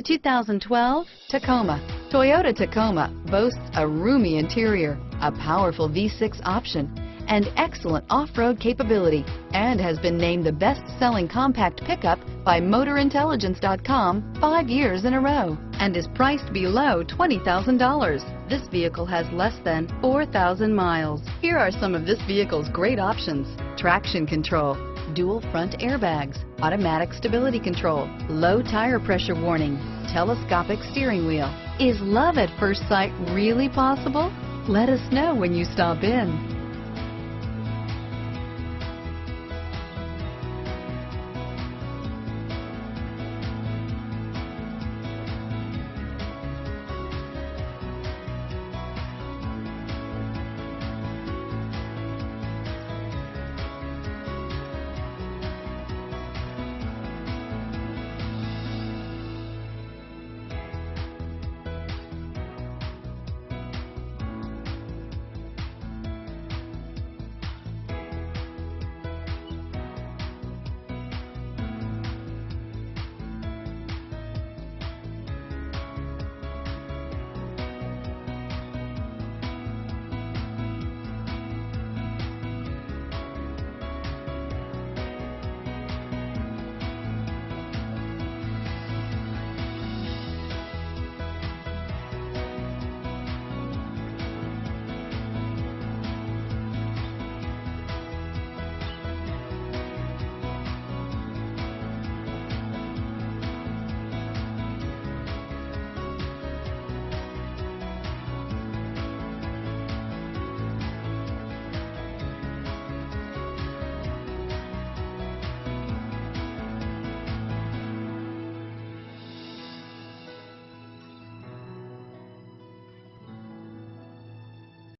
2012 Tacoma. Toyota Tacoma boasts a roomy interior, a powerful V6 option, and excellent off-road capability, and has been named the best-selling compact pickup by MotorIntelligence.com 5 years in a row, and is priced below $20,000. This vehicle has less than 4,000 miles. Here are some of this vehicle's great options: traction control, dual front airbags, automatic stability control, low tire pressure warning, telescopic steering wheel. Is love at first sight really possible? Let us know when you stop in.